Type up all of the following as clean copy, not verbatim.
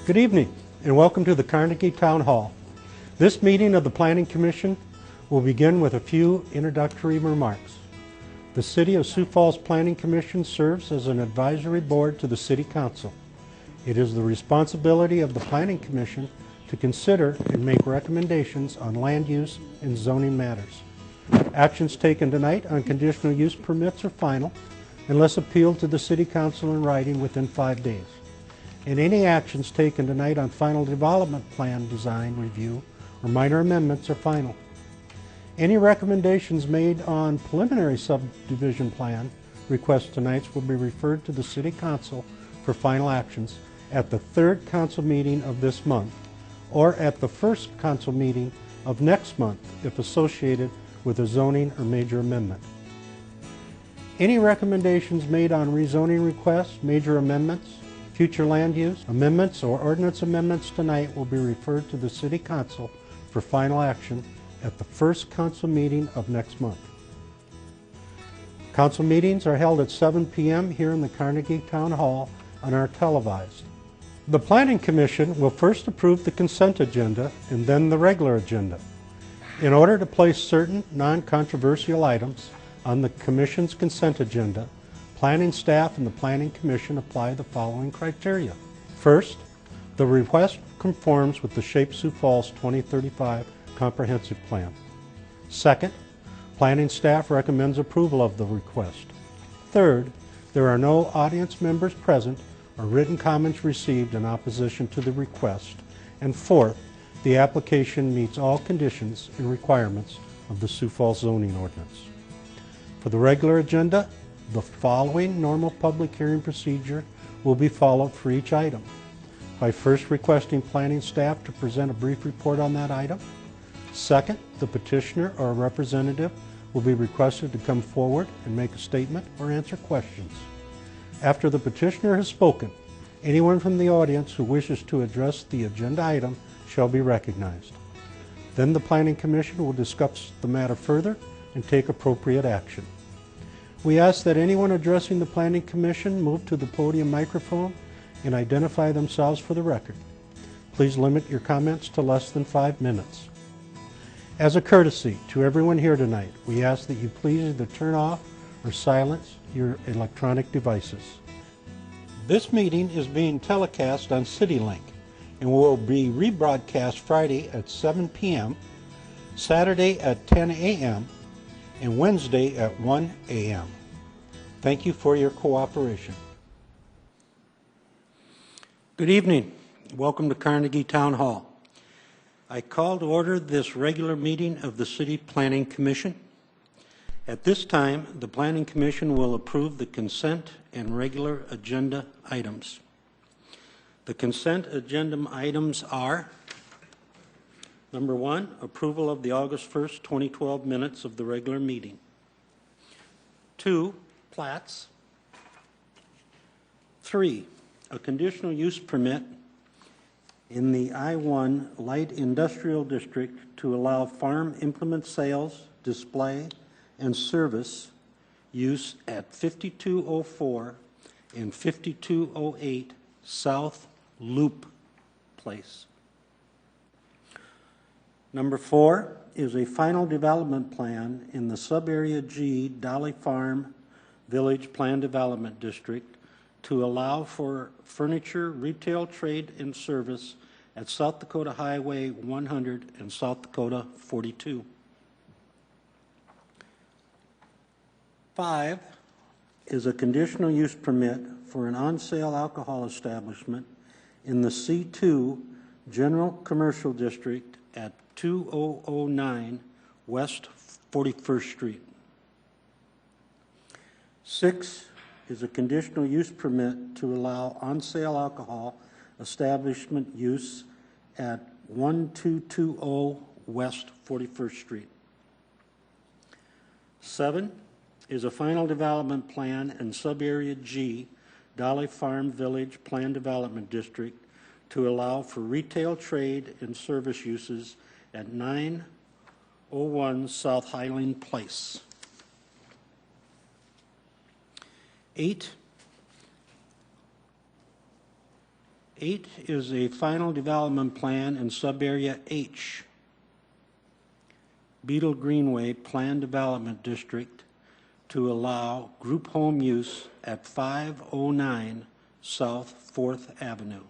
Good evening and welcome to the Carnegie Town Hall. This meeting of the Planning Commission will begin with a few introductory remarks. The City of Sioux Falls Planning Commission serves as an advisory board to the City Council. It is the responsibility of the Planning Commission to consider and make recommendations on land use and zoning matters. Actions taken tonight on conditional use permits are final unless appealed to the City Council in writing within 5 days. And any actions taken tonight on final development plan design review or minor amendments are final. Any recommendations made on preliminary subdivision plan requests tonight will be referred to the City Council for final actions at the third council meeting of this month or at the first council meeting of next month if associated with a zoning or major amendment. Any recommendations made on rezoning requests, major amendments, future land use amendments, or ordinance amendments tonight will be referred to the City Council for final action at the first council meeting of next month. Council meetings are held at 7 p.m. here in the Carnegie Town Hall and are televised. The Planning Commission will first approve the consent agenda and then the regular agenda. In order to place certain non-controversial items on the Commission's consent agenda, Planning staff and the Planning Commission apply the following criteria. First, the request conforms with the Shape Sioux Falls 2035 Comprehensive Plan. Second, Planning staff recommends approval of the request. Third, there are no audience members present or written comments received in opposition to the request. And fourth, the application meets all conditions and requirements of the Sioux Falls zoning ordinance. For the regular agenda, the following normal public hearing procedure will be followed for each item. By first requesting planning staff to present a brief report on that item. Second, the petitioner or a representative will be requested to come forward and make a statement or answer questions. After the petitioner has spoken, anyone from the audience who wishes to address the agenda item shall be recognized. Then the Planning Commission will discuss the matter further and take appropriate action. We ask that anyone addressing the Planning Commission move to the podium microphone and identify themselves for the record. Please limit your comments to less than 5 minutes. As a courtesy to everyone here tonight, we ask that you please either turn off or silence your electronic devices. This meeting is being telecast on CityLink and will be rebroadcast Friday at 7 p.m., Saturday at 10 a.m., and Wednesday at 1 a.m. Thank you for your cooperation. Good evening. Welcome to Carnegie Town Hall. I call to order this regular meeting of the City Planning Commission. At this time, the Planning Commission will approve the consent and regular agenda items. The consent agenda items are: Number 1, approval of the August 1st, 2012 minutes of the regular meeting. 2, plats. 3, a conditional use permit in the I-1 Light Industrial District to allow farm implement sales, display, and service use at 5204 and 5208 South Loop Place. Number 4 is a final development plan in the Sub-Area G Dolly Farm Village Plan Development District to allow for furniture, retail, trade, and service at South Dakota Highway 100 and South Dakota 42. 5 is a conditional use permit for an on-sale alcohol establishment in the C2 General Commercial District at 2009 West 41st Street. 6 is a conditional use permit to allow on-sale alcohol establishment use at 1220 West 41st Street. 7 is a final development plan in Sub-Area G Dolly Farm Village Plan Development District to allow for retail, trade, and service uses at 901 South Highland Place. 8 8 is a final development plan in Subarea H, Beetle Greenway Planned Development District, to allow group home use at 509 South 4th Avenue.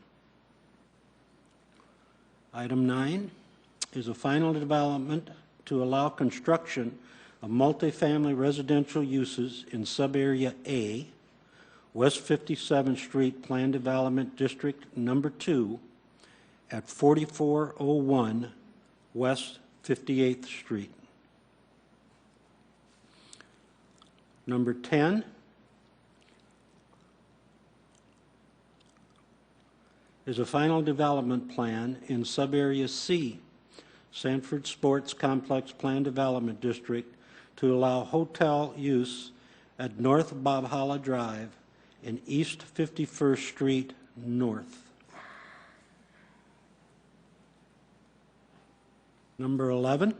Item 9 is a final development to allow construction of multifamily residential uses in Subarea A, West 57th Street Planned Development District Number 2 at 4401 West 58th Street. Number 10 is a final development plan in Subarea C, Sanford Sports Complex Planned Development District, to allow hotel use at North Bob Drive in East 51st Street North. Number 11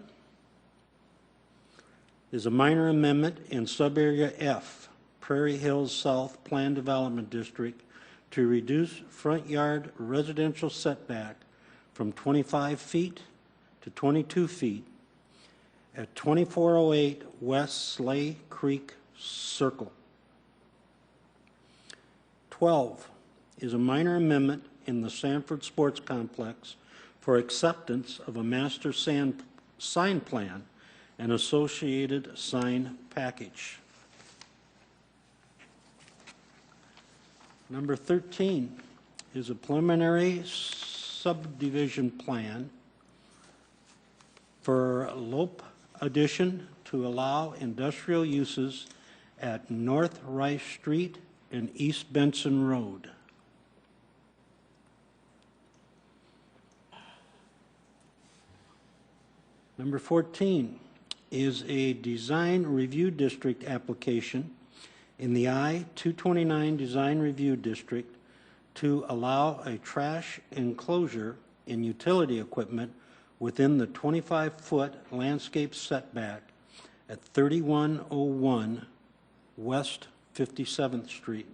is a minor amendment in Subarea F, Prairie Hills South Planned Development District, to reduce front yard residential setback from 25 feet to 22 feet at 2408 West Slay Creek Circle. 12 is a minor amendment in the Sanford Sports Complex for acceptance of a master sign plan and associated sign package. Number 13 is a preliminary subdivision plan for Lope addition to allow industrial uses at North Rice Street and East Benson Road. Number 14 is a design review district application in the I-229 Design Review District to allow a trash enclosure and utility equipment within the 25-foot landscape setback at 3101 West 57th Street.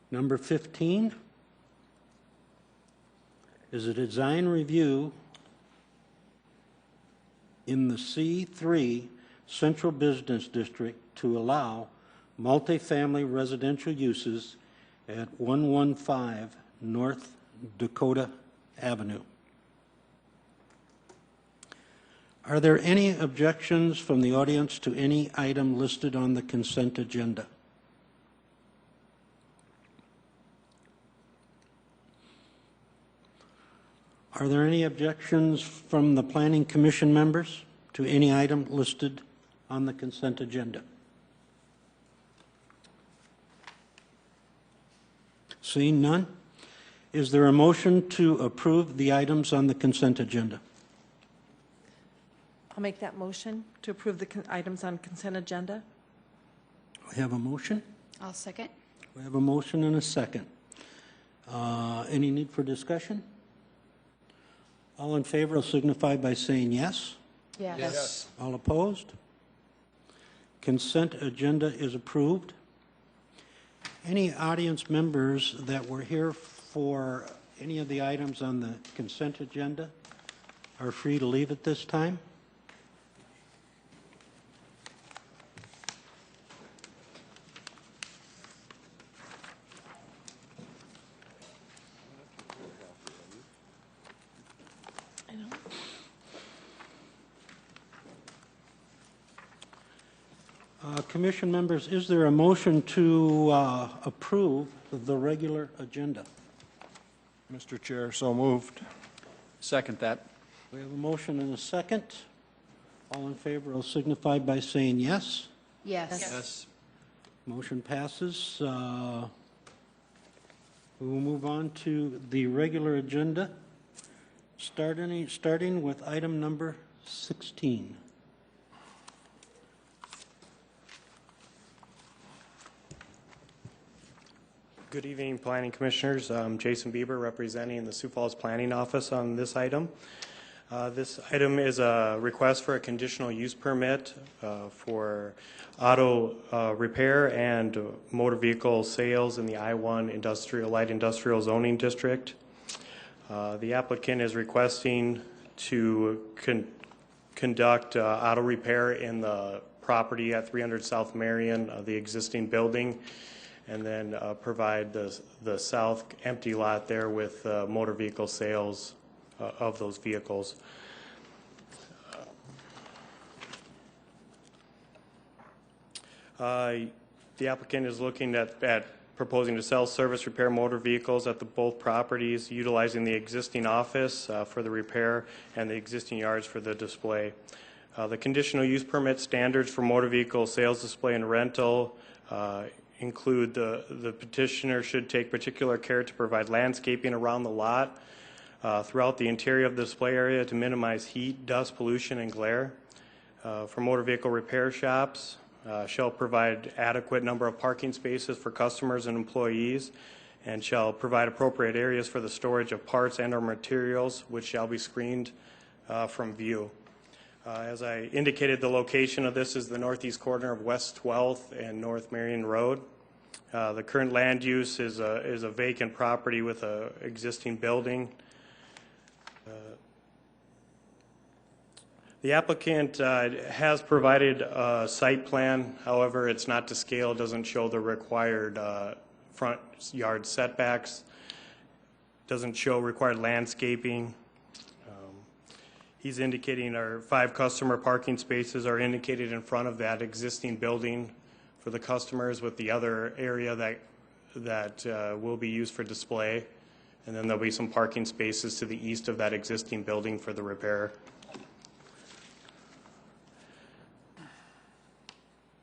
Number 15 is a design review in the C3 Central Business District to allow multifamily residential uses at 115 North Dakota Avenue. Are there any objections from the audience to any item listed on the consent agenda? Are there any objections from the Planning Commission members to any item listed on the consent agenda? Seeing none, is there a motion to approve the items on the consent agenda? I'll make that motion to approve the items on consent agenda. We have a motion. I'll second. We have a motion and a second. Any need for discussion? All in favor will signify by saying yes. Yes. Yes. All opposed? Consent agenda is approved. Any audience members that were here for any of the items on the consent agenda are free to leave at this time. Commission members, is there a motion to approve the regular agenda? Mr. Chair, so moved. Second that. We have a motion and a second. All in favor will signify by saying yes. Yes. Yes. Motion passes. We will move on to the regular agenda, starting with item number 16. Good evening, Planning Commissioners. I'm Jason Bieber, representing the Sioux Falls Planning Office on this item. This item is a request for a conditional use permit for auto repair and motor vehicle sales in the I-1 light industrial zoning district. The applicant is requesting to conduct auto repair in the property at 300 South Marion, the existing building, and then provide the south empty lot there with motor vehicle sales of those vehicles. The applicant is looking at proposing to sell service repair motor vehicles at both properties, utilizing the existing office for the repair and the existing yards for the display. The conditional use permit standards for motor vehicle sales, display, and rental include the petitioner should take particular care to provide landscaping around the lot throughout the interior of the display area to minimize heat, dust, pollution, and glare. For motor vehicle repair shops, shall provide adequate number of parking spaces for customers and employees, and shall provide appropriate areas for the storage of parts and or materials, which shall be screened from view. As I indicated, the location of this is the northeast corner of West 12th and North Marion Road. The current land use is a vacant property with a existing building. The applicant has provided a site plan. However, it's not to scale, doesn't show the required front yard setbacks, doesn't show required landscaping. He's indicating our 5 customer parking spaces are indicated in front of that existing building for the customers, with the other area that will be used for display. And then there'll be some parking spaces to the east of that existing building for the repair.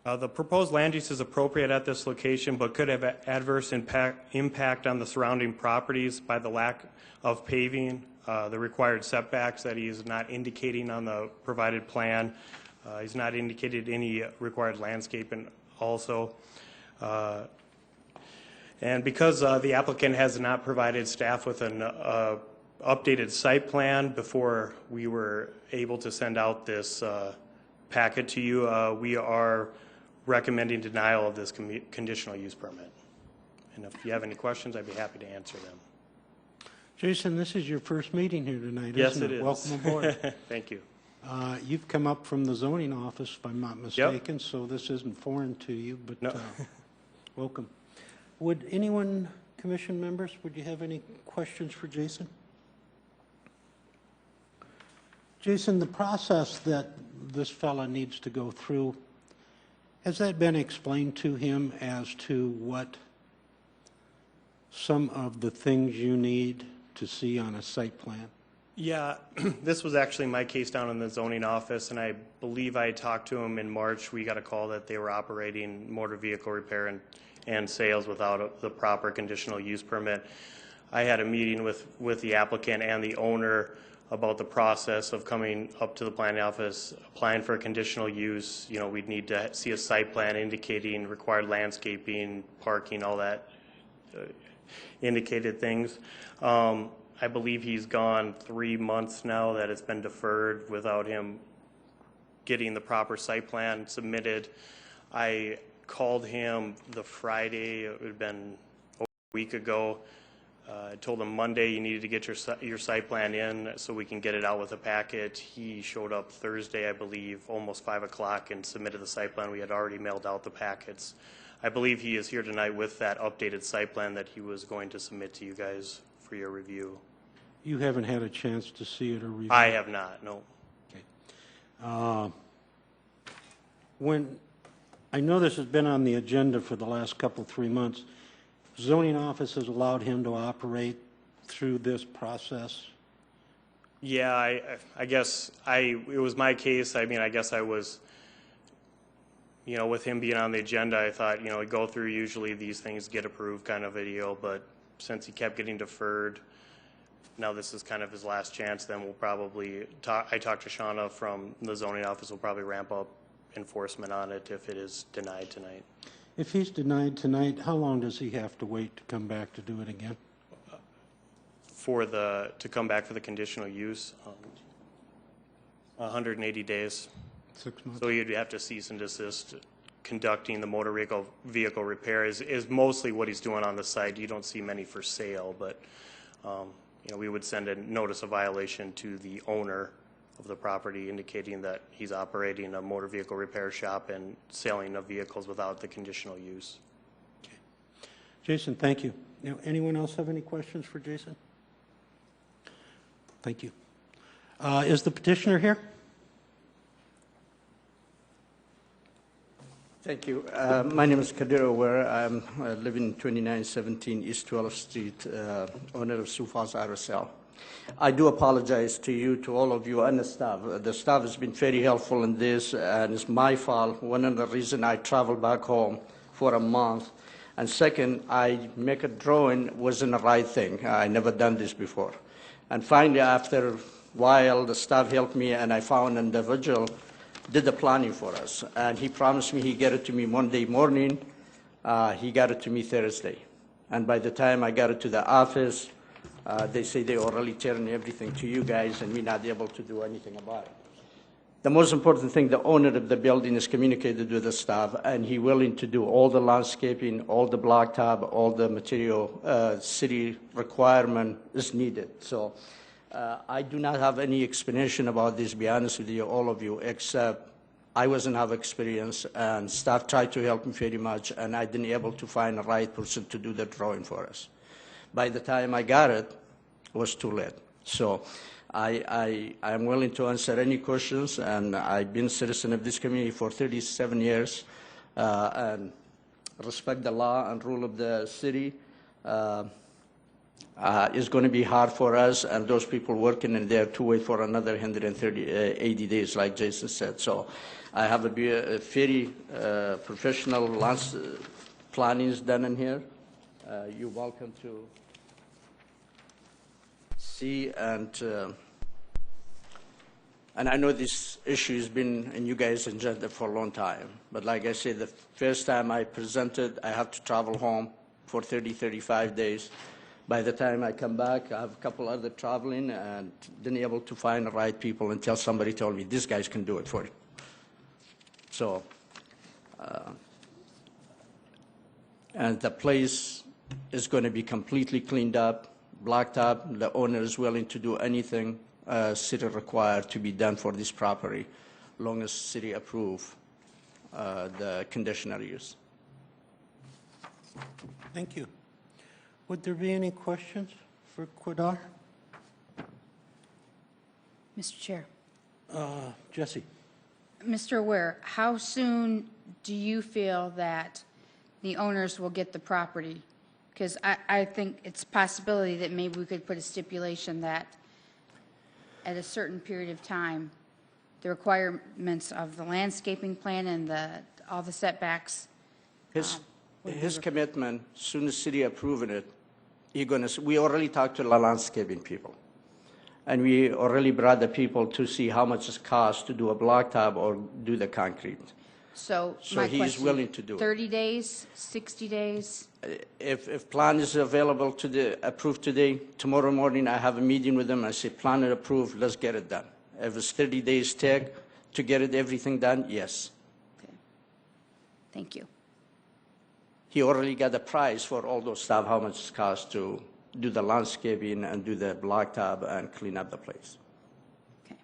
The proposed land use is appropriate at this location, but could have adverse impact on the surrounding properties by the lack of paving, the required setbacks that he is not indicating on the provided plan. He's not indicated any required landscaping also. And because the applicant has not provided staff with an updated site plan before we were able to send out this packet to you, we are recommending denial of this conditional use permit. And if you have any questions, I'd be happy to answer them. Jason, this is your first meeting here tonight, Yes, isn't it is. Welcome aboard. Thank you. You've come up from the zoning office, if I'm not mistaken, so this isn't foreign to you, but No. Welcome. Would anyone, commission members, would you have any questions for Jason? Jason, the process that this fella needs to go through, has that been explained to him as to what some of the things you need to see on a site plan? Yeah, this was actually my case down in the zoning office, and I believe I talked to him in March. We got a call that they were operating motor vehicle repair and sales without the proper conditional use permit. I had a meeting with the applicant and the owner about the process of coming up to the planning office, applying for a conditional use. You know, we'd need to see a site plan indicating required landscaping, parking, all that indicated things. I believe he's gone 3 months now that it's been deferred without him getting the proper site plan submitted. I called him the Friday, it had been a week ago. I told him Monday you needed to get your site plan in so we can get it out with a packet. He showed up Thursday, I believe, almost 5 o'clock and submitted the site plan. We had already mailed out the packets. I believe he is here tonight with that updated site plan that he was going to submit to you guys for your review. You haven't had a chance to see it or review it? I have not, no. Okay. When I know this has been on the agenda for the last 3 months, zoning office has allowed him to operate through this process? Yeah, I guess it was my case. I mean, I guess I was, you know, with him being on the agenda, I thought, you know, we go through usually these things get approved kind of a deal, but since he kept getting deferred, now this is kind of his last chance, then we'll probably I talked to Shauna from the zoning office, we'll probably ramp up enforcement on it if it is denied tonight. If he's denied tonight, how long does he have to wait to come back to do it again? To come back for the conditional use? 180 days. 6 months. So you'd have to cease and desist conducting the motor vehicle repair is mostly what he's doing on the site. You don't see many for sale, but we would send a notice of violation to the owner of the property indicating that he's operating a motor vehicle repair shop and selling of vehicles without the conditional use. Okay. Jason, thank you. Now, anyone else have any questions for Jason? Thank you. Is the petitioner here? Thank you. My name is Kadir Aware. I live in 2917 East 12th Street, owner of Sioux Falls RSL. I do apologize to you, to all of you, and the staff. The staff has been very helpful in this, and it's my fault. One of the reasons I traveled back home for a month. And second, I make a drawing wasn't the right thing. I never done this before. And finally, after a while, the staff helped me, and I found an individual did the planning for us. And he promised me he'd get it to me Monday morning. He got it to me Thursday. And by the time I got it to the office, they say they already turned everything to you guys, and we're not able to do anything about it. The most important thing, the owner of the building has communicated with the staff, and he's willing to do all the landscaping, all the blacktop, all the material city requirement is needed. So I do not have any explanation about this, be honest with you, all of you, except I wasn't have experience, and staff tried to help me very much, and I didn't able to find the right person to do the drawing for us. By the time I got it, it was too late. So I'm willing to answer any questions, and I've been a citizen of this community for 37 years, and respect the law and rule of the city. It's going to be hard for us and those people working in there to wait for another 80 days, like Jason said. So I have a very professional plannings done in here. You're welcome to see, and I know this issue has been in you guys' agenda for a long time. But like I said, the first time I presented, I have to travel home for 35 days. By the time I come back, I have a couple other traveling and didn't able to find the right people until somebody told me, these guys can do it for you. So, and the place is going to be completely cleaned up, blacktop. The owner is willing to do anything city required to be done for this property, long as city approve the conditional use. Thank you. Would there be any questions for Quidar? Mr. Chair. Jesse. Mr. Aware, how soon do you feel that the owners will get the property? Because I think it's a possibility that maybe we could put a stipulation that at a certain period of time, the requirements of the landscaping plan and all the setbacks. His commitment, as soon as city approving it, we already talked to the landscaping people. And we already brought the people to see how much it costs to do a blacktop or do the concrete. So my he's question, willing to do 30 days, 60 days? If plan is available approved today, tomorrow morning I have a meeting with them. I say, plan is approved, let's get it done. If it's 30 days take to get everything done, yes. Okay. Thank you. He already got the price for all those stuff, how much it costs to do the landscaping and do the blacktop and clean up the place. Okay.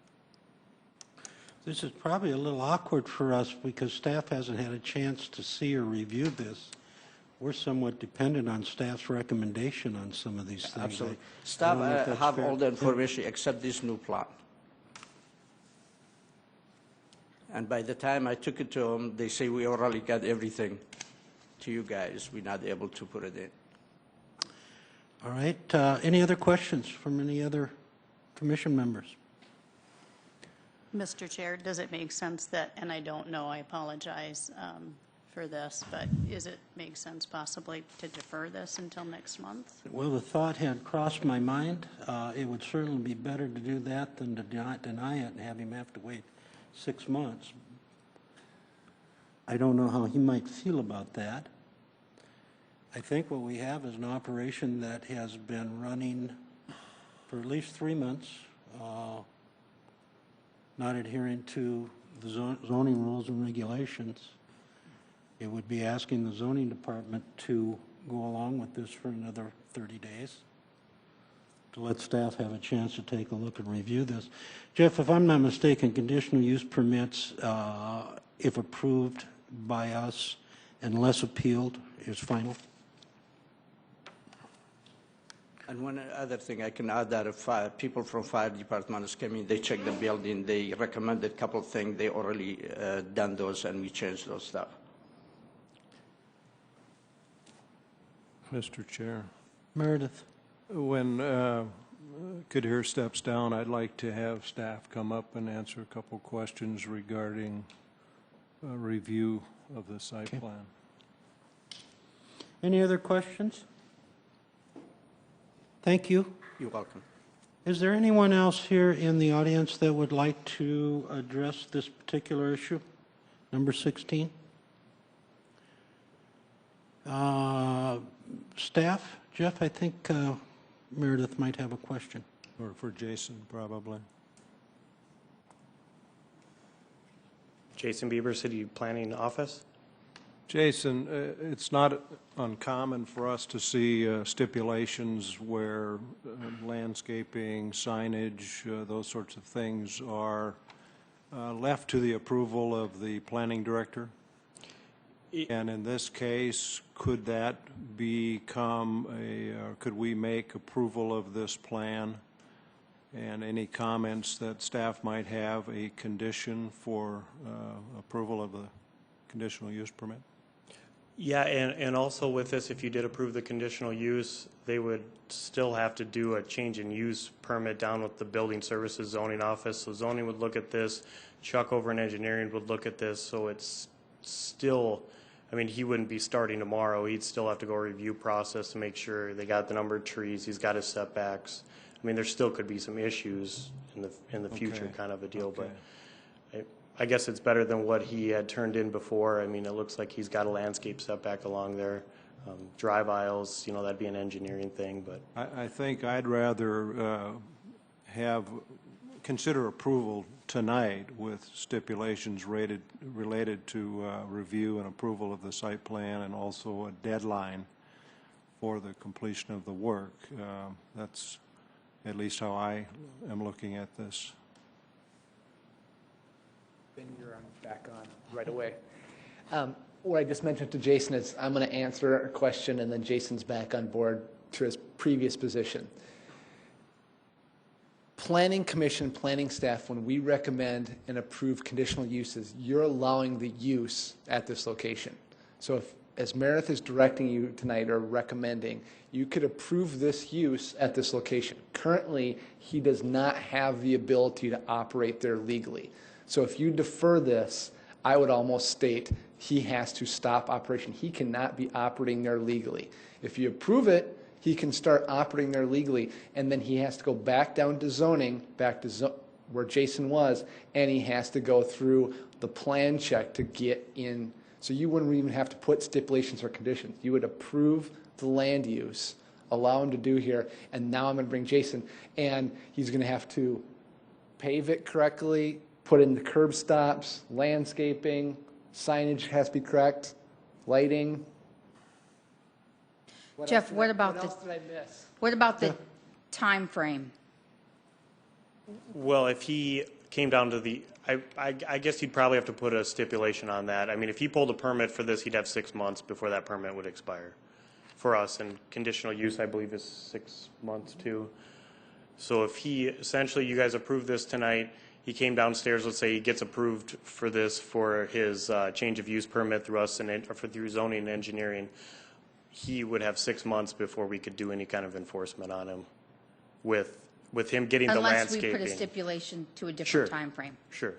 This is probably a little awkward for us because staff hasn't had a chance to see or review this. We're somewhat dependent on staff's recommendation on some of these things. Absolutely. Staff have all the information except this new plan. And by the time I took it to them, they say we already got everything to you guys. We're not able to put it in. All right. Any other questions from any other commission members? Mr. Chair, does it make sense that, and I don't know, I apologize for this, but does it make sense possibly to defer this until next month? Well, the thought had crossed my mind. It would certainly be better to do that than to deny it and have him have to wait 6 months. I don't know how he might feel about that. I think what we have is an operation that has been running for at least 3 months. not adhering to the zoning rules and regulations, it would be asking the zoning department to go along with this for another 30 days to let staff have a chance to take a look and review this. Jeff, if I'm not mistaken, conditional use permits, if approved by us, unless appealed, is final? And one other thing I can add that if people from fire departments came in, they checked the building, they recommended a couple of things, they already done those and we changed those stuff. Mr. Chair, Meredith? when Kadir steps down, I'd like to have staff come up and answer a couple questions regarding a review of the site plan. Any other questions? Thank you. You're welcome. Is there anyone else here in the audience that would like to address this particular issue? Number 16? Staff? Jeff, I think Meredith might have a question. Or for Jason, probably. Jason Bieber, City Planning Office. Jason, it's not uncommon for us to see stipulations where landscaping, signage, those sorts of things are left to the approval of the planning director. And in this case, could that become could we make approval of this plan and any comments that staff might have a condition for approval of the conditional use permit? Yeah, and also with this, if you did approve the conditional use, they would still have to do a change in use permit down with the building services zoning office. So zoning would look at this, Chuck over in engineering would look at this, so it's still, I mean, he wouldn't be starting tomorrow. He'd still have to go review process to make sure they got the number of trees, he's got his setbacks. I mean, there still could be some issues in the future, kind of a deal, but I guess it's better than what he had turned in before. I mean, it looks like he's got a landscape setback along there. Drive aisles, you know, that'd be an engineering thing, but. I think I'd rather consider approval tonight with stipulations related to review and approval of the site plan and also a deadline for the completion of the work. That's at least how I am looking at this. Ben, you're back on right away. What I just mentioned to Jason is I'm going to answer a question and then Jason's back on board to his previous position. Planning Commission, planning staff, when we recommend and approve conditional uses, you're allowing the use at this location. So if, as Meredith is directing you tonight or recommending, you could approve this use at this location. Currently, he does not have the ability to operate there legally. So if you defer this, I would almost state he has to stop operation. He cannot be operating there legally. If you approve it, he can start operating there legally, and then he has to go back down to zoning, back to where Jason was, and he has to go through the plan check to get in. So you wouldn't even have to put stipulations or conditions. You would approve the land use, allow him to do here, and now I'm going to bring Jason, and he's going to have to pave it correctly, put in the curb stops, landscaping, signage has to be correct, lighting. Jeff, what else about did I miss? what about the time frame? Well, if he came down to the, I guess he'd probably have to put a stipulation on that. I mean, if he pulled a permit for this, he'd have 6 months before that permit would expire for us. And conditional use, I believe, is 6 months too. So if he, essentially, you guys approve this tonight, he came downstairs, let's say he gets approved for this for his change of use permit through us and through zoning and engineering, he would have 6 months before we could do any kind of enforcement on him with him getting the landscaping. Unless we put a stipulation to a different Sure. time frame. Sure.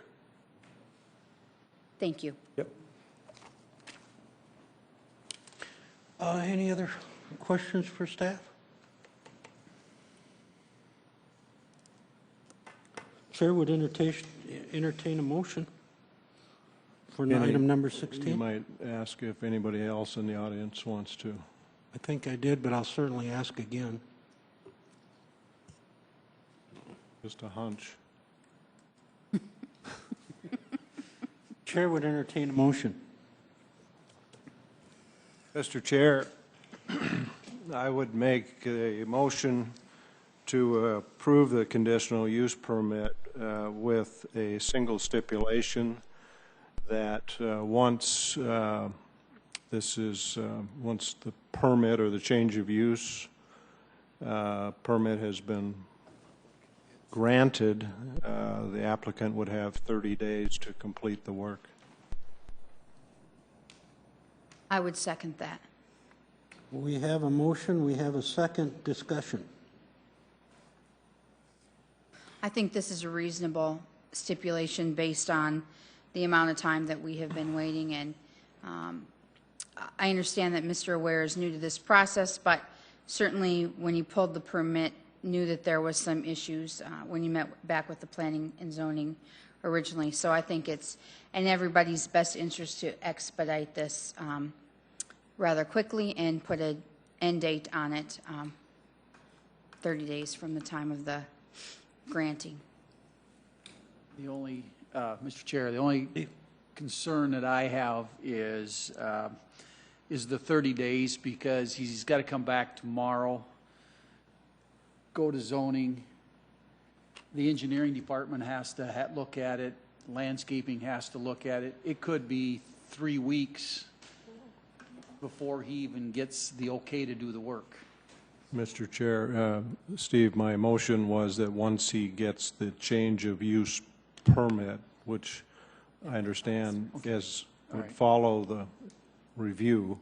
Thank you. Yep. Any other questions for staff? Chair would entertain a motion for item number 16. You might ask if anybody else in the audience wants to. I think I did, but I'll certainly ask again. Just a hunch. Chair would entertain a motion. Mr. Chair, I would make a motion to approve the conditional use permit with a single stipulation that once once the permit or the change of use permit has been granted, the applicant would have 30 days to complete the work. I would second that. We have a motion, we have a second. Discussion. I think this is a reasonable stipulation based on the amount of time that we have been waiting, and I understand that Mr. Aware is new to this process, but certainly when he pulled the permit, knew that there was some issues when you met back with the planning and zoning originally. So I think it's in everybody's best interest to expedite this rather quickly and put an end date on it, 30 days from the time of the granting. The only, Mr. Chair, the only concern that I have is the 30 days, because he's got to come back tomorrow, go to zoning. The engineering department has to look at it. Landscaping has to look at it. It could be 3 weeks before he even gets the okay to do the work. Mr. Chair, Steve, my motion was that once he gets the change of use permit, which I understand would follow the review,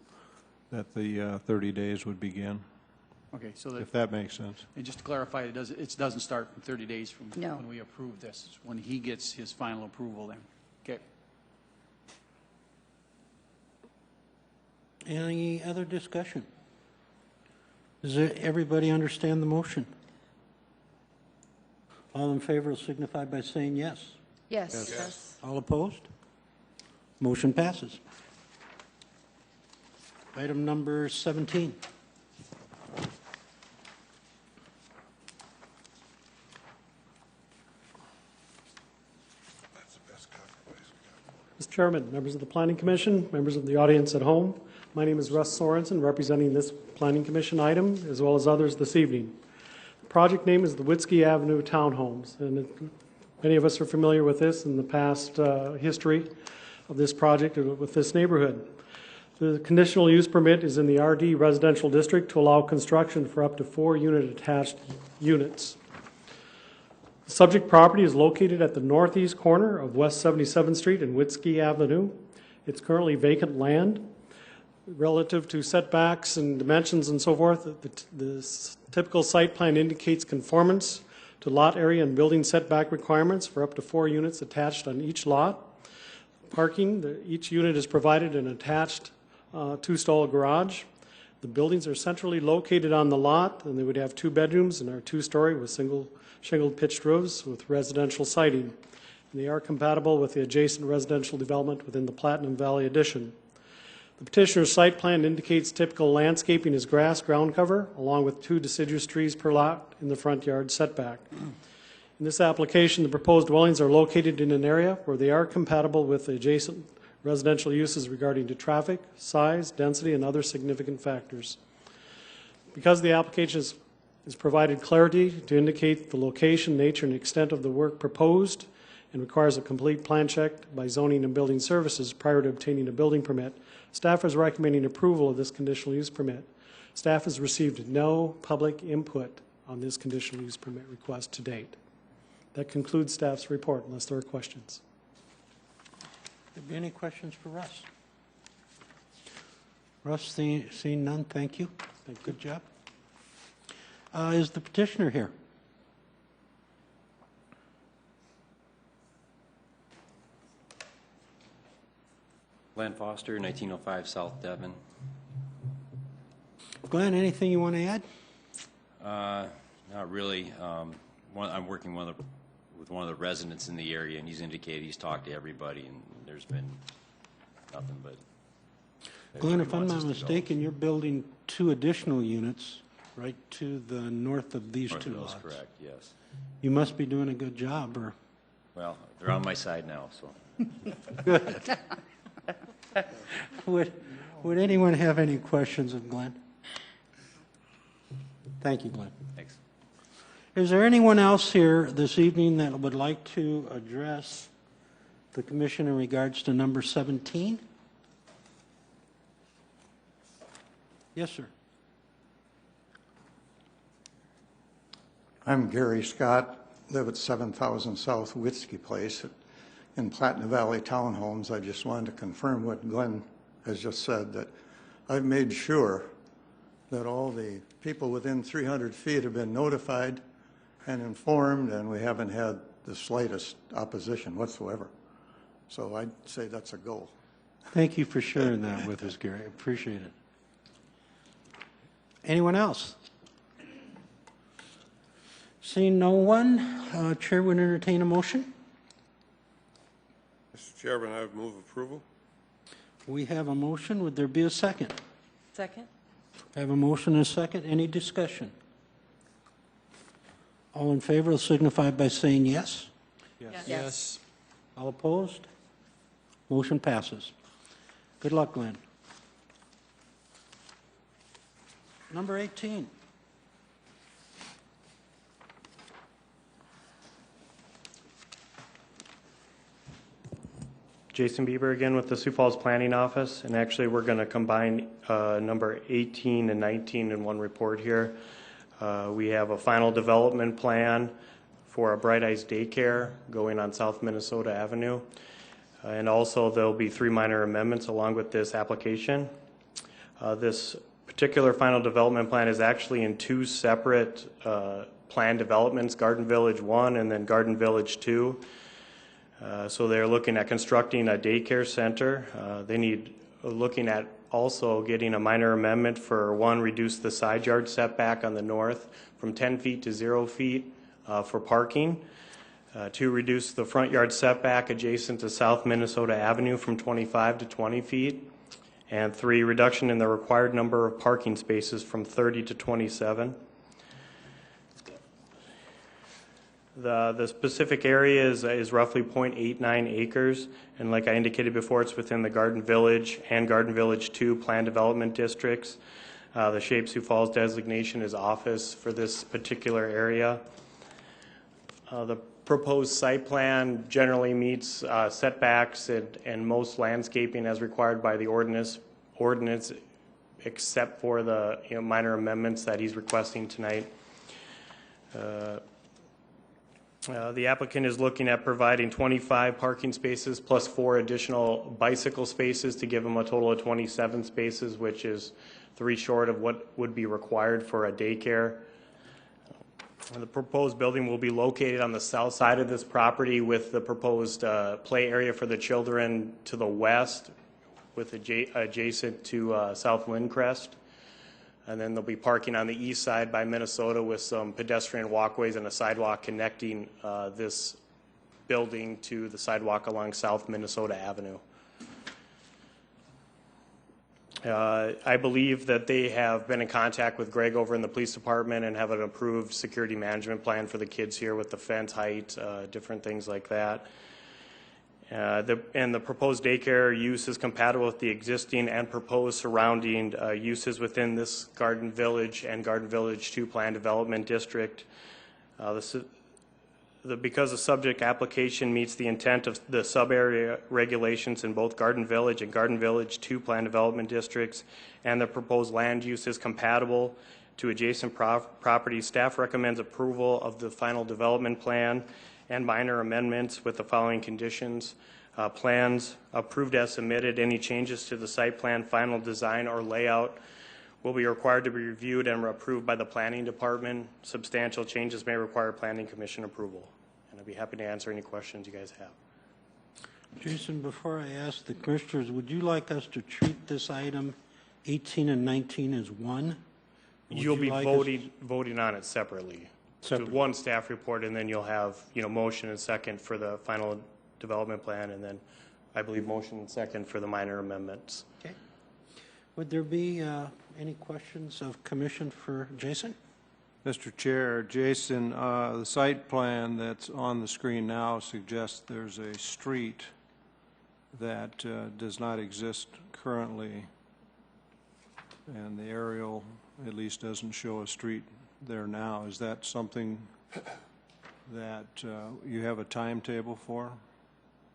that the 30 days would begin. Okay, so if that makes sense. And just to clarify, it doesn't start from 30 days from No. when we approve this. It's when he gets his final approval then. Okay. Any other discussion? Does everybody understand the motion? All in favor will signify by saying yes. Yes. Yes. All opposed? Motion passes. Item number 17. Mr. Chairman, members of the Planning Commission, members of the audience at home, my name is Russ Sorensen, representing this Planning Commission item as well as others this evening. The project name is the Witzke Avenue Townhomes, and many of us are familiar with this in the past history of this project with this neighborhood. The conditional use permit is in the RD residential district to allow construction for up to 4 unit attached units. The subject property is located at the northeast corner of West 77th Street and Witzke Avenue. It's currently vacant land. Relative to setbacks and dimensions and so forth, the typical site plan indicates conformance to lot area and building setback requirements for up to 4 units attached on each lot. Parking, each unit is provided an attached 2-stall garage. The buildings are centrally located on the lot, and they would have 2 bedrooms and are 2-story with single shingled pitched roofs with residential siding. And they are compatible with the adjacent residential development within the Platinum Valley addition. The petitioner's site plan indicates typical landscaping is grass ground cover, along with 2 deciduous trees per lot in the front yard setback. In this application, the proposed dwellings are located in an area where they are compatible with the adjacent residential uses regarding to traffic, size, density, and other significant factors. Because the application is provided clarity to indicate the location, nature, and extent of the work proposed and requires a complete plan check by zoning and building services prior to obtaining a building permit, staff is recommending approval of this conditional use permit. Staff has received no public input on this conditional use permit request to date. That concludes staff's report, unless there are questions. There be any questions for Russ? Russ, seeing none, thank you. Good job. Is the petitioner here? Glenn Foster, 1905 South Devon. Glenn, anything you want to add? Not really. I'm working with one of the residents in the area, and he's indicated he's talked to everybody, and there's been nothing but... Glenn, if I'm not mistaken, you're building 2 additional units right to the north of these 2 lots. That's correct, yes. You must be doing a good job, or Well, they're on my side now, so. Good. Would anyone have any questions of Glenn? Thank you, Glenn. Thanks. Is there anyone else here this evening that would like to address the commission in regards to number 17? Yes, sir. I'm Gary Scott, live at 7000 South Witzke Place in Platinum Valley Townhomes. I just wanted to confirm what Glenn has just said, that I've made sure that all the people within 300 feet have been notified and informed, and we haven't had the slightest opposition whatsoever. So I'd say that's a go. Thank you for sharing that with us, Gary. I appreciate it. Anyone else? Seeing no one, Chair would entertain a motion. Mr. Chairman, I would move approval. We have a motion. Would there be a second? Second? I have a motion and a second. Any discussion? All in favor will signify by saying yes. Yes. All opposed? Motion passes. Good luck, Glenn. Number 18. Jason Bieber again with the Sioux Falls Planning Office, and actually we're going to combine number 18 and 19 in one report here. We have a final development plan for a Bright Eyes Daycare going on South Minnesota Avenue, and also there'll be 3 minor amendments along with this application. This particular final development plan is actually in 2 separate plan developments, Garden Village 1 and then Garden Village 2. So they're looking at constructing a daycare center. They need looking at also getting a minor amendment for 1, reduce the side yard setback on the north from 10 feet to 0 feet for parking. 2, reduce the front yard setback adjacent to South Minnesota Avenue from 25 to 20 feet. And 3, reduction in the required number of parking spaces from 30 to 27. The specific area is roughly 0.89 acres, and like I indicated before, it's within the Garden Village and Garden Village 2 plan development districts. The Shape Sioux Falls designation is office for this particular area. The proposed site plan generally meets setbacks and most landscaping as required by the ordinance except for the minor amendments that he's requesting tonight. The applicant is looking at providing 25 parking spaces plus 4 additional bicycle spaces to give them a total of 27 spaces, which is 3 short of what would be required for a daycare. The proposed building will be located on the south side of this property with the proposed play area for the children to the west with adjacent to South Lindcrest. And then they'll be parking on the east side by Minnesota with some pedestrian walkways and a sidewalk connecting this building to the sidewalk along South Minnesota Avenue. I believe that they have been in contact with Greg over in the police department and have an approved security management plan for the kids here with the fence height, different things like that. And the proposed daycare use is compatible with the existing and proposed surrounding uses within this Garden Village and Garden Village 2 plan development district. Because the subject application meets the intent of the sub-area regulations in both Garden Village and Garden Village 2 plan development districts, and the proposed land use is compatible to adjacent properties, staff recommends approval of the final development plan and minor amendments with the following conditions. Plans approved as submitted. Any changes to the site plan, final design, or layout will be required to be reviewed and approved by the planning department. Substantial changes may require planning commission approval. And I'd be happy to answer any questions you guys have. Jason, before I ask the commissioners, would you like us to treat this item 18 and 19 as one? You'll be voting on it separately. So one staff report, and then you'll have motion and second for the final development plan, and then I believe motion and second for the minor amendments. Okay. Would there be any questions of commission for Jason? Mr. Chair, Jason, the site plan that's on the screen now suggests there's a street that does not exist currently, and the aerial at least doesn't show a street there now. Is that something that you have a timetable for?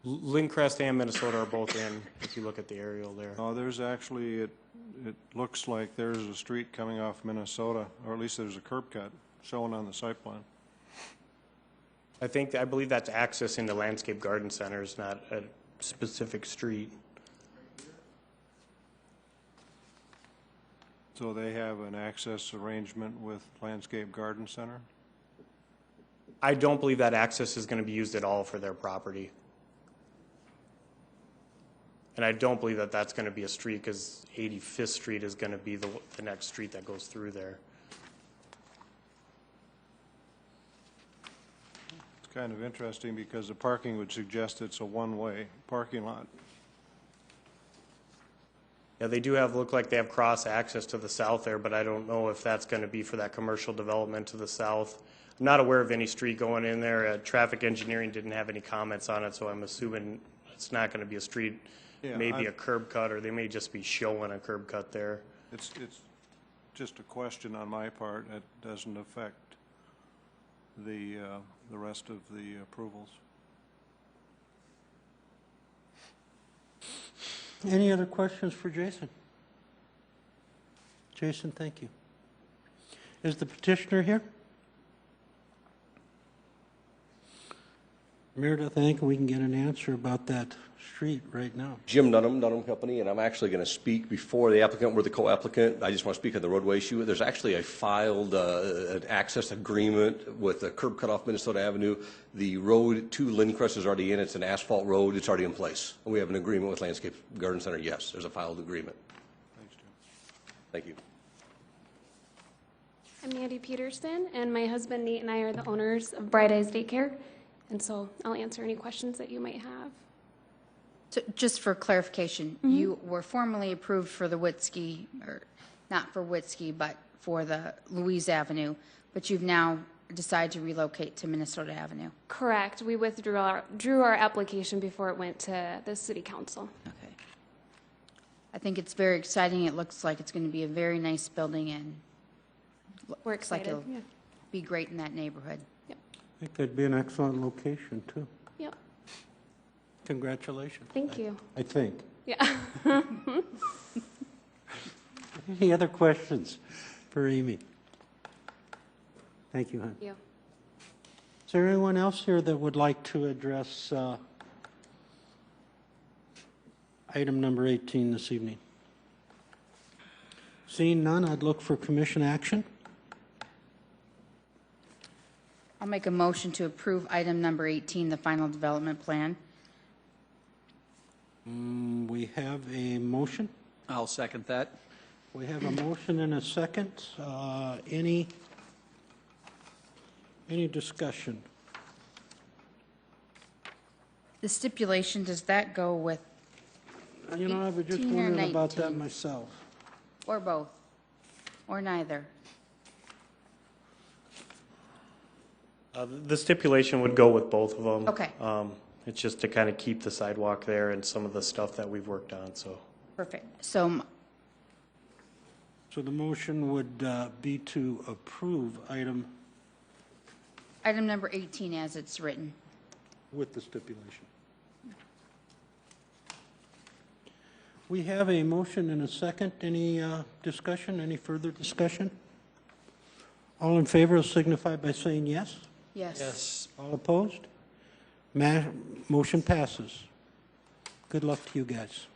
Lindcrest and Minnesota are both in, if you look at the aerial there. Oh, there's actually, it looks like there's a street coming off Minnesota, or at least there's a curb cut shown on the site plan. I believe that's access into landscape garden centers, not a specific street. So they have an access arrangement with Landscape Garden Center? I don't believe that access is going to be used at all for their property. And I don't believe that that's going to be a street, because 85th Street is going to be the next street that goes through there. It's kind of interesting because the parking would suggest it's a one-way parking lot. Yeah, they do look like they have cross access to the south there, but I don't know if that's going to be for that commercial development to the south. I'm not aware of any street going in there. Traffic engineering didn't have any comments on it, so I'm assuming it's not going to be a street. Yeah, maybe a curb cut, or they may just be showing a curb cut there. It's just a question on my part. It doesn't affect the rest of the approvals. Any other questions for Jason? Jason, thank you. Is the petitioner here? Meredith, I think we can get an answer about that street right now. Jim Dunham Company, and I'm actually going to speak before the applicant. We're the co-applicant. I just want to speak on the roadway issue. There's actually a filed an access agreement with the curb cut off Minnesota Avenue. The road to Lindcrest is already in. It's an asphalt road. It's already in place. And we have an agreement with Landscape Garden Center. Yes, there's a filed agreement. Thanks, Jim. Thank you. I'm Mandy Peterson, and my husband Nate and I are the owners of Bright Eyes Daycare, and so I'll answer any questions that you might have. So just for clarification, you were formally approved for the Witzke, or not for Witzke, but for the Louise Avenue, but you've now decided to relocate to Minnesota Avenue. Correct. We withdrew our application before it went to the city council. Okay. I think it's very exciting. It looks like it's going to be a very nice building, and We're looks like excited. it'll be great in that neighborhood. Yep. I think that'd be an excellent location, too. Yep. Congratulations. Thank you. I think. Yeah. Any other questions for Amy? Thank you, hon. Thank you. Is there anyone else here that would like to address item number 18 this evening? Seeing none, I'd look for commission action. I'll make a motion to approve item number 18, the final development plan. We have a motion. I'll second that. We have a motion and a second. Any discussion? The stipulation, does that go with You know, I was just 18 or wondering about that 19? myself. Or both? Or neither? The stipulation would go with both of them. Okay. It's just to kind of keep the sidewalk there and some of the stuff that we've worked on, so. Perfect. So So the motion would be to approve item item number 18 as it's written. with the stipulation. We have a motion and a second. Any discussion, any further discussion? All in favor will signify by saying yes. Yes. All opposed? Motion passes. Good luck to you guys.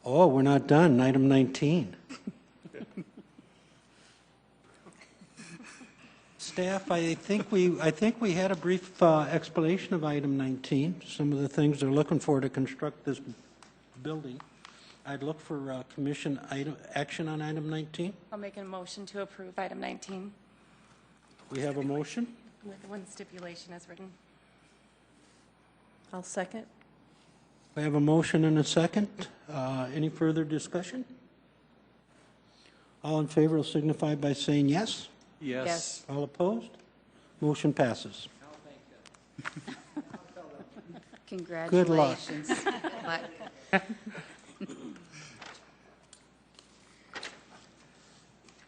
Oh, we're not done. Item 19. Staff, I think we had a brief explanation of item 19. Some of the things they're looking for to construct this building. I'd look for commission action on item 19. I'll make a motion to approve item 19 We have a motion. with one stipulation as written. I'll second. We have a motion and a second. Any further discussion? All in favor will signify by saying yes. Yes. All opposed? Motion passes. Congratulations. Luck.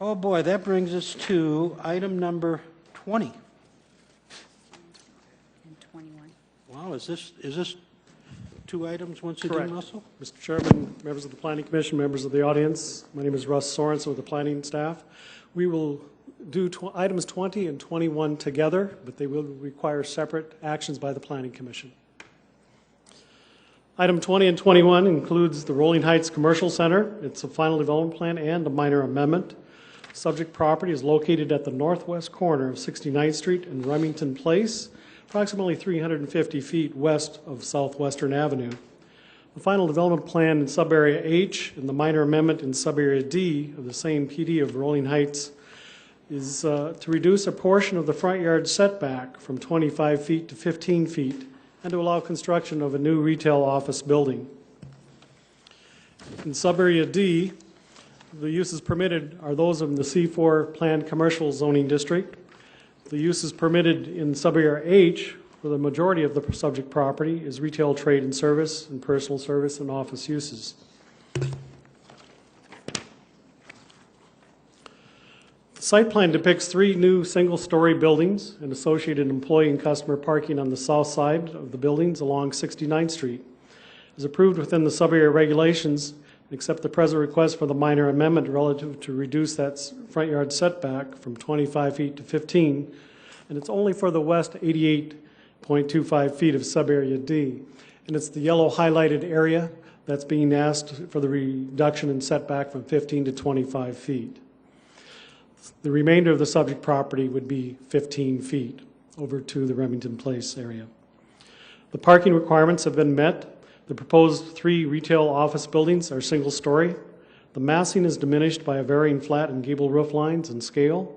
Oh, boy, that brings us to item number 20. And 21. Wow, is this two items once again, Correct. Russell? Mr. Chairman, members of the Planning Commission, members of the audience, my name is Russ Sorensen with the planning staff. We will do items 20 and 21 together, but they will require separate actions by the Planning Commission. Item 20 and 21 includes the Rolling Heights Commercial Center. It's a final development plan and a minor amendment. Subject property is located at the northwest corner of 69th Street and Remington Place, approximately 350 feet west of Southwestern Avenue. The final development plan in subarea H and the minor amendment in subarea D of the same PD of Rolling Heights is to reduce a portion of the front yard setback from 25 feet to 15 feet and to allow construction of a new retail office building. In subarea D, the uses permitted are those of the C4 planned commercial zoning district. The uses permitted in subarea H for the majority of the subject property is retail, trade, and service, and personal service and office uses. The site plan depicts 3 new single-story buildings and associated employee and customer parking on the south side of the buildings along 69th Street. As approved within the subarea regulations, except the present request for the minor amendment relative to reduce that front yard setback from 25 feet to 15, and it's only for the west 88.25 feet of subarea D. And it's the yellow highlighted area that's being asked for the reduction in setback from 15 to 25 feet. The remainder of the subject property would be 15 feet over to the Remington Place area. The parking requirements have been met. The proposed 3 retail office buildings are single-story. The massing is diminished by a varying flat and gable roof lines and scale.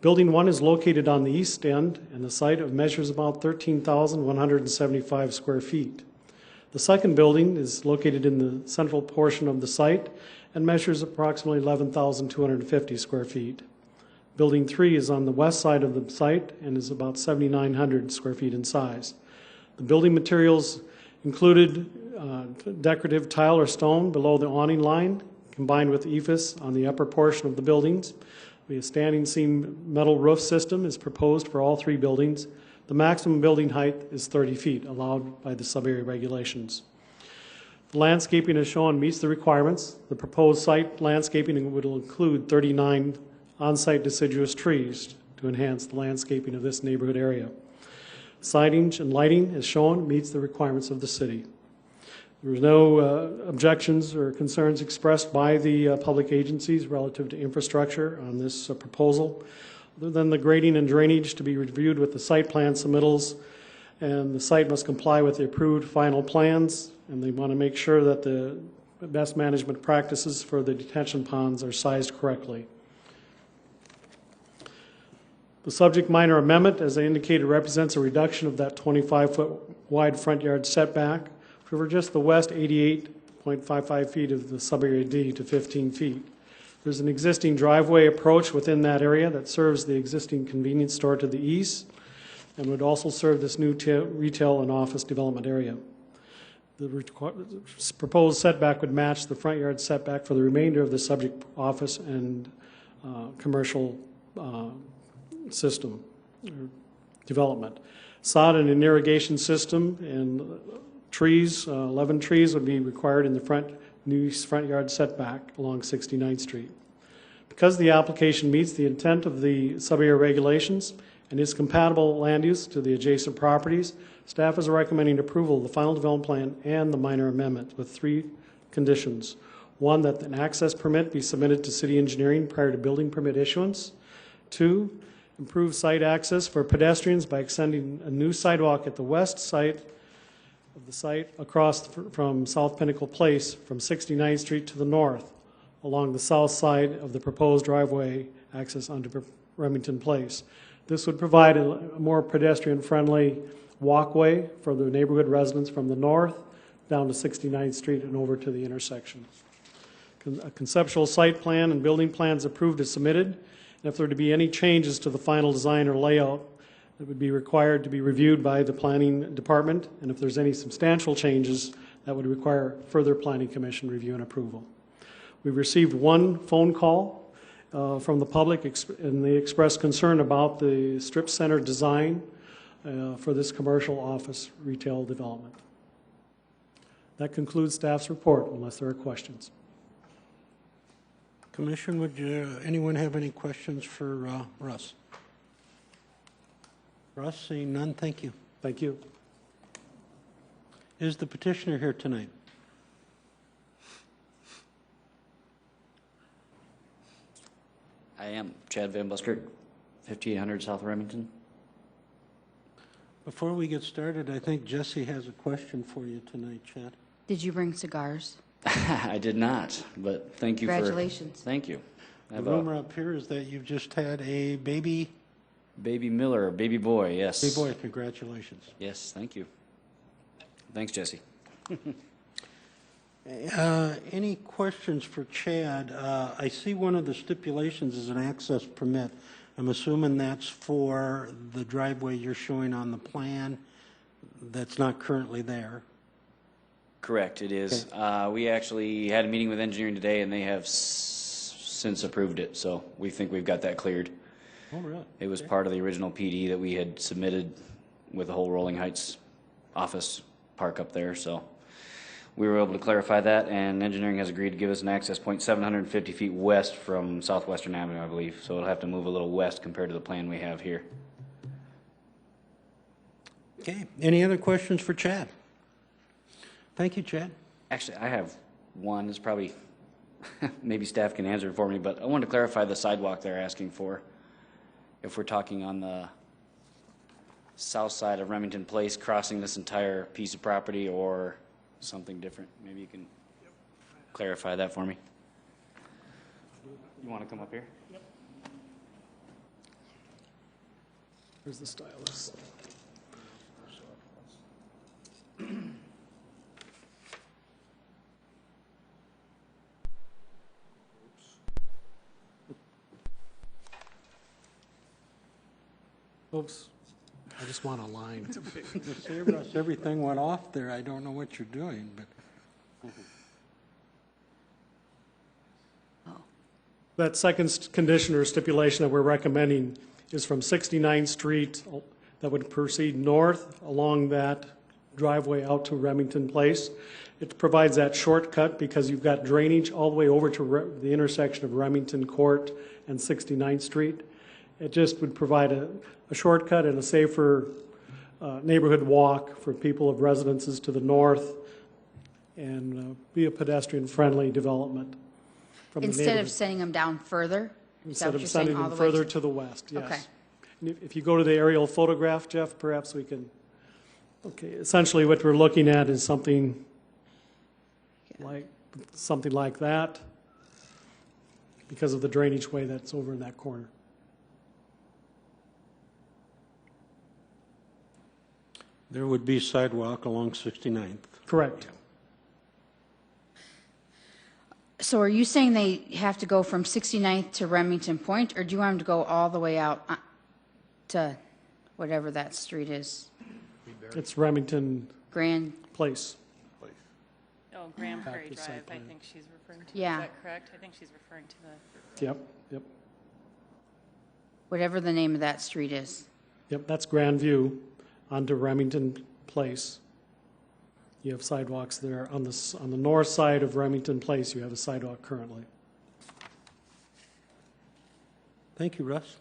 Building 1 is located on the east end, and the site measures about 13,175 square feet. The second building is located in the central portion of the site and measures approximately 11,250 square feet. Building 3 is on the west side of the site and is about 7,900 square feet in size. The building materials included decorative tile or stone below the awning line, combined with ephes on the upper portion of the buildings. A standing seam metal roof system is proposed for all 3 buildings. The maximum building height is 30 feet, allowed by the subarea regulations. The landscaping as shown meets the requirements. The proposed site landscaping would include 39 on-site deciduous trees to enhance the landscaping of this neighborhood area. Signage and lighting, as shown, meets the requirements of the city. There were no objections or concerns expressed by the public agencies relative to infrastructure on this proposal, other than the grading and drainage to be reviewed with the site plan submittals, and the site must comply with the approved final plans, and they want to make sure that the best management practices for the detention ponds are sized correctly. The subject minor amendment, as I indicated, represents a reduction of that 25-foot wide front yard setback for just the west 88.55 feet of the subarea D to 15 feet. There's an existing driveway approach within that area that serves the existing convenience store to the east and would also serve this new retail and office development area. The proposed setback would match the front yard setback for the remainder of the subject office and commercial system or development. Sod and an irrigation system and trees, 11 trees would be required in the new front yard setback along 69th Street. Because the application meets the intent of the subarea regulations and is compatible land use to the adjacent properties, staff is recommending approval of the final development plan and the minor amendment with 3 conditions. 1, that an access permit be submitted to city engineering prior to building permit issuance. 2, improve site access for pedestrians by extending a new sidewalk at the west side of the site across from South Pinnacle Place from 69th Street to the north along the south side of the proposed driveway access onto Remington Place. This would provide a more pedestrian-friendly walkway for the neighborhood residents from the north down to 69th Street and over to the intersection. A conceptual site plan and building plans approved as submitted. And if there were to be any changes to the final design or layout, it would be required to be reviewed by the planning department. And if there's any substantial changes, that would require further planning commission review and approval. We've received one phone call from the public, and they expressed concern about the strip center design for this commercial office retail development. That concludes staff's report, unless there are questions. Commission, would anyone have any questions for Russ? Russ, seeing none, thank you. Thank you. Is the petitioner here tonight? I am. Chad Van Buskirk, 5800 South Remington. Before we get started, I think Jesse has a question for you tonight, Chad. Did you bring cigars? I did not, but thank you for... Congratulations. Thank you. The rumor up here is that you've just had a baby... Baby Miller, baby boy, yes. Baby boy, congratulations. Yes, thank you. Thanks, Jesse. Any questions for Chad? I see one of the stipulations is an access permit. I'm assuming that's for the driveway you're showing on the plan that's not currently there. Correct, it is. Okay. We actually had a meeting with engineering today, and they have since approved it, so we think we've got that cleared. Oh, really? It was part of the original PD that we had submitted with the whole Rolling Heights office park up there, so we were able to clarify that, and engineering has agreed to give us an access point 750 feet west from Southwestern Avenue, I believe, so it'll have to move a little west compared to the plan we have here. Okay, any other questions for Chad? Thank you, Chad. Actually, I have one. It's probably, maybe staff can answer it for me, but I wanted to clarify the sidewalk they're asking for. If we're talking on the south side of Remington Place, crossing this entire piece of property, or something different. Maybe you can clarify that for me. You want to come up here? Yep. Where's the stylus? Oops. I just want a line. Everything went off there. I don't know what you're doing, but. That second condition or stipulation that we're recommending is from 69th Street that would proceed north along that driveway out to Remington Place. It provides that shortcut because you've got drainage all the way over to the intersection of Remington Court and 69th Street. It just would provide a shortcut and a safer neighborhood walk for people of residences to the north and be a pedestrian-friendly development. From Instead of sending them down further? Instead of sending them further to the west, yes. Okay. And if you go to the aerial photograph, Jeff, perhaps we can, okay, essentially what we're looking at is something like that because of the drainage way that's over in that corner. There would be sidewalk along 69th. Correct. So are you saying they have to go from 69th to Remington Point, or do you want them to go all the way out to whatever that street is? It's Remington Grand Place. Oh, Grand Prairie Drive, I think she's referring to. Yeah. Is that correct? I think she's referring to the... Yep. Whatever the name of that street is. Yep, that's Grandview onto Remington Place. You have sidewalks there. On the north side of Remington Place, you have a sidewalk currently. Thank you, Russ.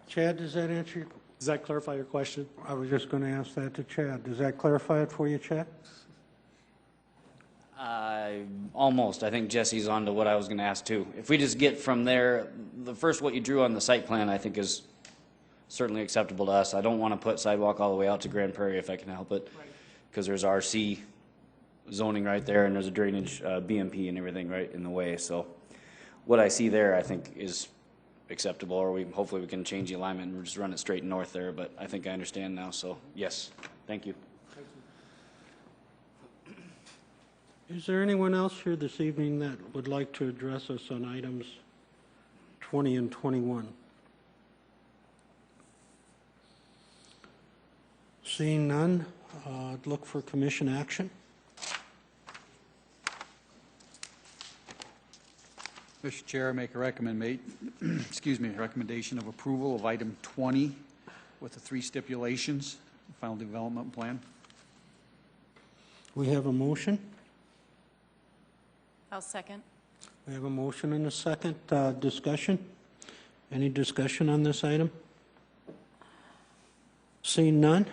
Chad, does that answer your... Does that clarify your question? I was just going to ask that to Chad. Does that clarify it for you, Chad? Almost. I think Jesse's on to what I was going to ask too. If we just get from there, the first what you drew on the site plan I think is certainly acceptable to us. I don't want to put sidewalk all the way out to Grand Prairie if I can help it, because there's RC zoning right there and there's a drainage BMP and everything right in the way. So what I see there I think is acceptable, or hopefully we can change the alignment and just run it straight north there, but I think I understand now, so yes, thank you. Is there anyone else here this evening that would like to address us on items 20 and 21? Seeing none, I'd look for commission action. Mr. Chair, I make a recommendation of approval of item 20 with the 3 stipulations, final development plan. We have a motion. I'll second. We have a motion and a second. Discussion? Any discussion on this item? Seeing none,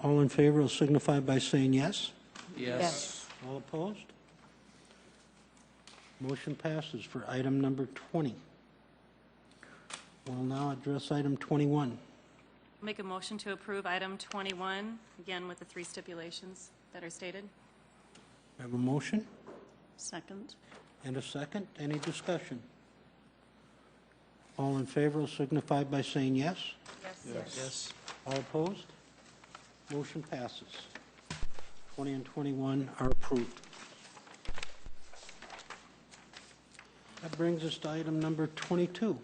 all in favor will signify by saying yes. Yes. All opposed? Motion passes for item number 20. We'll now address item 21. Make a motion to approve item 21, again with the 3 stipulations that are stated. We have a motion Second. and a second. Any discussion? All in favor will signify by saying yes. Yes. All opposed? Motion passes. 20 and 21 are approved. That brings us to item number 22.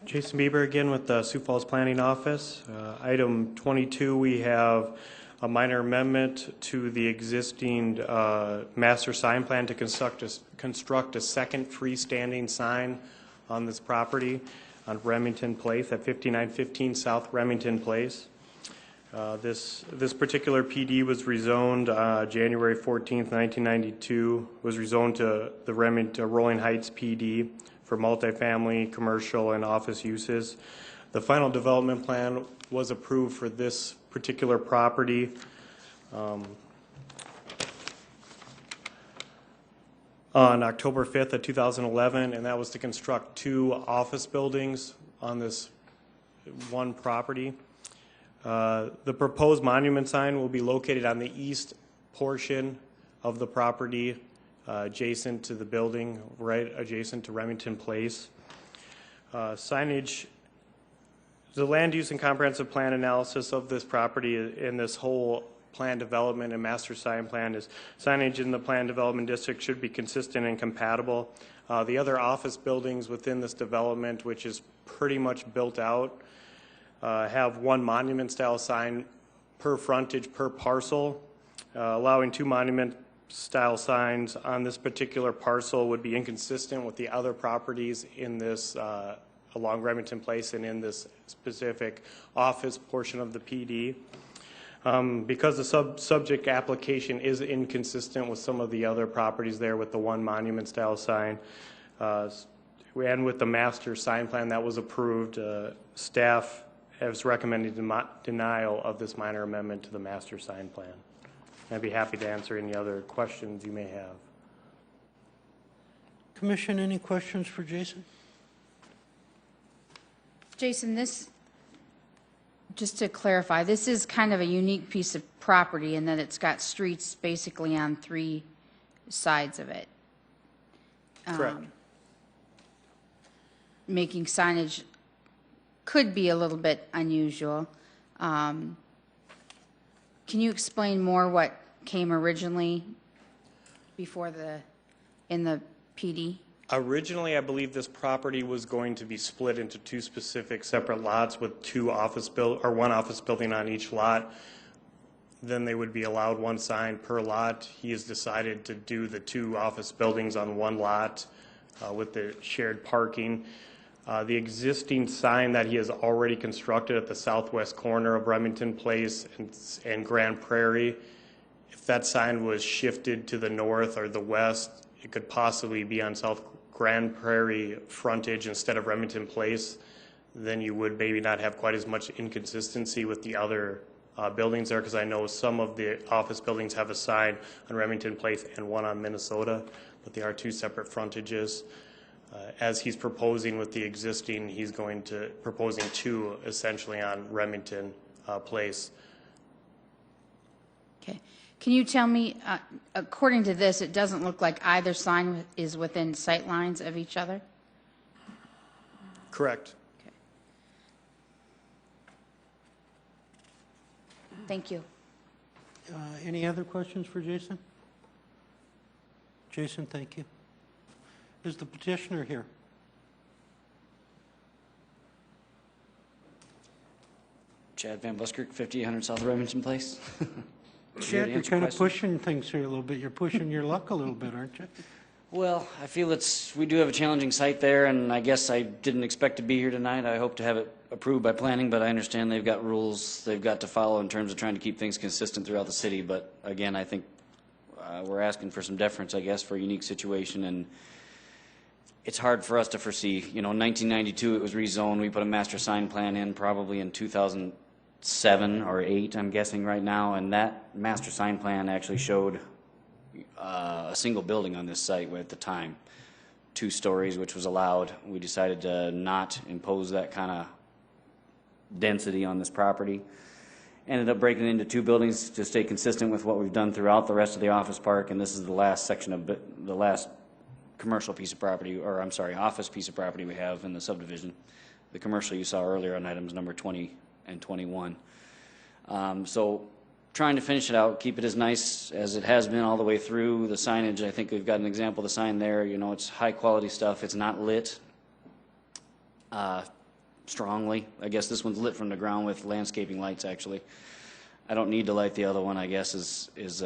Jason Bieber again with the Sioux Falls Planning Office. Item 22, we have a minor amendment to the existing master sign plan to construct a second freestanding sign on this property on Remington Place at 5915 South Remington Place. This particular PD was rezoned January 14th, 1992. Was rezoned to the Rolling Heights PD for multifamily, commercial, and office uses. The final development plan was approved for this particular property on October 5th of 2011, and that was to construct 2 office buildings on this one property. The proposed monument sign will be located on the east portion of the property, adjacent to the building, right adjacent to Remington Place. Signage, the land use and comprehensive plan analysis of this property in this whole plan development and master sign plan is signage in the plan development district should be consistent and compatible. The other office buildings within this development, which is pretty much built out, have 1 monument style sign per frontage per parcel. Allowing 2 monument style signs on this particular parcel would be inconsistent with the other properties in this along Remington Place and in this specific office portion of the PD. Because the subject application is inconsistent with some of the other properties there with the 1 monument style sign, and with the master sign plan that was approved, staff has recommended denial of this minor amendment to the master sign plan. I'd be happy to answer any other questions you may have. Commission, any questions for Jason? Jason, this, just to clarify, this is kind of a unique piece of property in that it's got streets basically on 3 sides of it. Correct. Making signage could be a little bit unusual. Can you explain more what came originally before in the PD? Originally, I believe this property was going to be split into 2 specific separate lots with 1 office building on each lot. Then they would be allowed 1 sign per lot. He has decided to do the 2 office buildings on 1 lot with the shared parking. The existing sign that he has already constructed at the southwest corner of Remington Place and Grand Prairie, if that sign was shifted to the north or the west, it could possibly be on South Grand Prairie frontage instead of Remington Place. Then you would maybe not have quite as much inconsistency with the other buildings there, because I know some of the office buildings have a sign on Remington Place and 1 on Minnesota, but they are 2 separate frontages. As he's proposing with the existing, he's proposing 2 essentially on Remington Place. Okay. Can you tell me, according to this, it doesn't look like either sign is within sight lines of each other? Correct. Okay. Thank you. Any other questions for Jason? Jason, thank you. Is the petitioner here? Chad Van Buskirk, 5800 South Remington Place. Chad, you're kind of pushing things here a little bit. You're pushing your luck a little bit, aren't you? Well, I feel we do have a challenging site there, and I guess I didn't expect to be here tonight. I hope to have it approved by planning, but I understand they've got rules they've got to follow in terms of trying to keep things consistent throughout the city. But again, I think we're asking for some deference, I guess, for a unique situation, and it's hard for us to foresee. You know, in 1992 it was rezoned. We put a master sign plan in probably in 2007 or 8, I'm guessing right now, and that master sign plan actually showed a single building on this site at the time, 2 stories, which was allowed. We decided to not impose that kind of density on this property. Ended up breaking it into 2 buildings to stay consistent with what we've done throughout the rest of the office park, and this is the last section of the last commercial piece of property, or I'm sorry, office piece of property we have in the subdivision. The commercial you saw earlier on items number 20 and 21. So trying to finish it out, keep it as nice as it has been all the way through. The signage, I think we've got an example of the sign there. You know, it's high quality stuff. It's not lit strongly. I guess this one's lit from the ground with landscaping lights, actually. I don't need to light the other one, I guess, is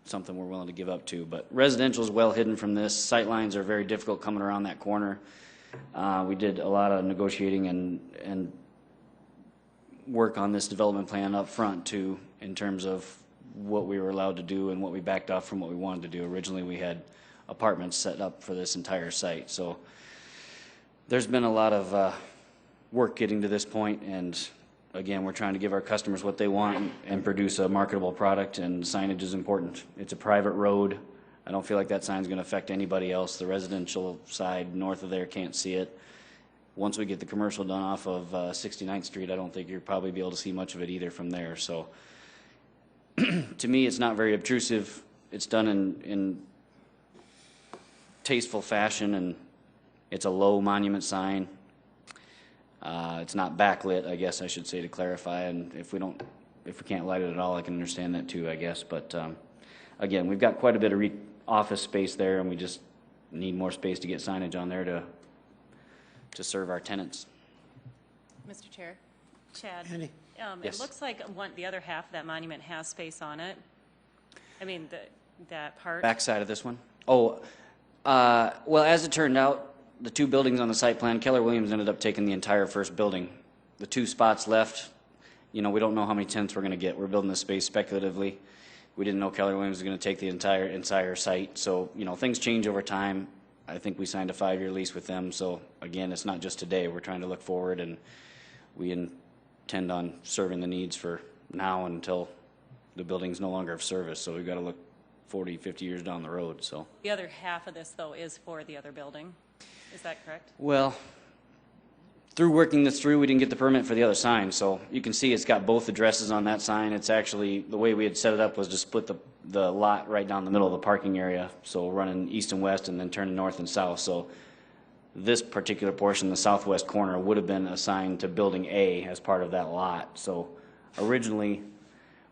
something we're willing to give up to. But residential is well hidden from this. Sight lines are very difficult coming around that corner. We did a lot of negotiating and work on this development plan up front too, in terms of what we were allowed to do and what we backed off from what we wanted to do. Originally we had apartments set up for this entire site, so there's been a lot of work getting to this point, and again, we're trying to give our customers what they want and produce a marketable product, and signage is important. It's a private road. I don't feel like that sign's going to affect anybody else. The residential side north of there can't see it. Once we get the commercial done off of 69th Street, I don't think you'll probably be able to see much of it either from there. So to me, it's not very obtrusive. It's done in tasteful fashion, and it's a low monument sign. It's not backlit, I guess I should say, to clarify. And if we can't light it at all, I can understand that too, I guess. But again, we've got quite a bit of office space there, and we just need more space to get signage on there to serve our tenants. Mr. Chair, Chad, Yes. It looks like the other half of that monument has space on it. I mean, that part. Backside of this one? Oh, well, as it turned out, the 2 buildings on the site plan, Keller Williams ended up taking the entire first building. The 2 spots left, you know, we don't know how many tenants we're going to get. We're building this space speculatively. We didn't know Keller Williams was going to take the entire site. So, you know, things change over time. I think we signed a 5-year lease with them. So, again, it's not just today. We're trying to look forward, and we intend on serving the needs for now until the building's no longer of service. So we've got to look 40, 50 years down the road. So The other half of this, though, is for the other building. Is that correct? Well, through working this through, we didn't get the permit for the other sign. So you can see it's got both addresses on that sign. It's actually, the way we had set it up was to split the lot right down the middle of the parking area. So running east and west and then turning north and south. So this particular portion, the southwest corner, would have been assigned to Building A as part of that lot. So originally,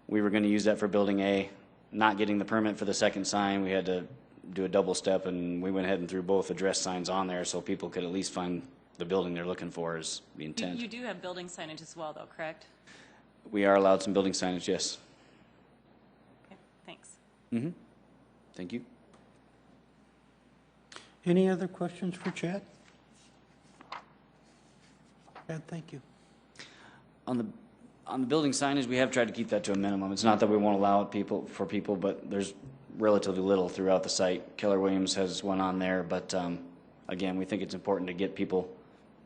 we were going to use that for Building A. Not getting the permit for the second sign, we had to do a double step, and we went ahead and threw both address signs on there so people could at least find the building they're looking for is the intent. You do have building signage as well, though, correct? We are allowed some building signage, yes. Okay, thanks. Mm-hmm. Thank you. Any other questions for Chad? Chad, thank you. On the building signage, we have tried to keep that to a minimum. It's not that we won't allow it for people, but there's relatively little throughout the site. Keller Williams has one on there, but again, we think it's important to get people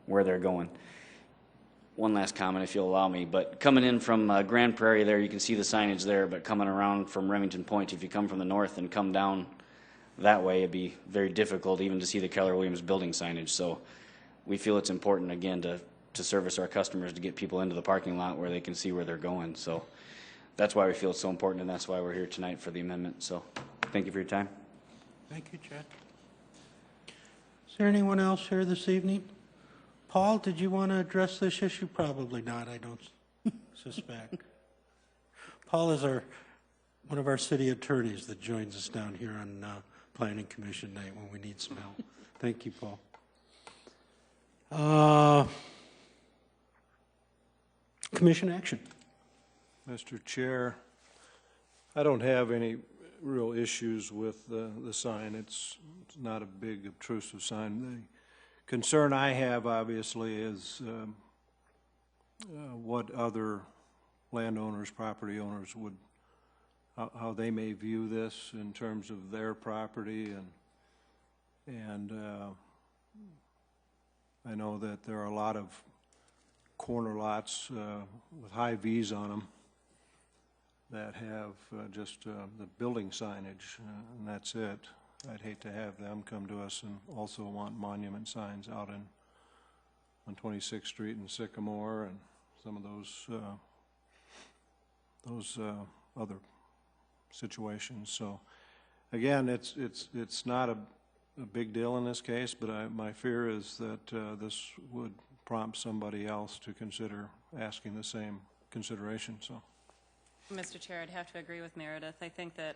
where they're going. One last comment, if you'll allow me, but coming in from Grand Prairie there, you can see the signage there, but coming around from Remington Point, if you come from the north and come down that way, it'd be very difficult even to see the Keller Williams building signage. So we feel it's important, again, to service our customers, to get people into the parking lot where they can see where they're going. So that's why we feel it's so important, and that's why we're here tonight for the amendment. So thank you for your time. Thank you, Chad. Is there anyone else here this evening? Paul, did you want to address this issue? Probably not, I don't suspect. Paul is one of our city attorneys that joins us down here on Planning Commission night when we need some help. Thank you, Paul. Commission action. Mr. Chair, I don't have any real issues with the sign. It's not a big obtrusive sign. The concern I have, obviously, is what other landowners, property owners would, how they may view this in terms of their property, and I know that there are a lot of corner lots with high V's on them that have just the building signage, and that's it. I'd hate to have them come to us and also want monument signs out on 26th Street and Sycamore and some of those other situations. So again, it's not a big deal in this case, but my fear is that this would prompt somebody else to consider asking the same consideration. So, Mr. Chair, I'd have to agree with Meredith. I think that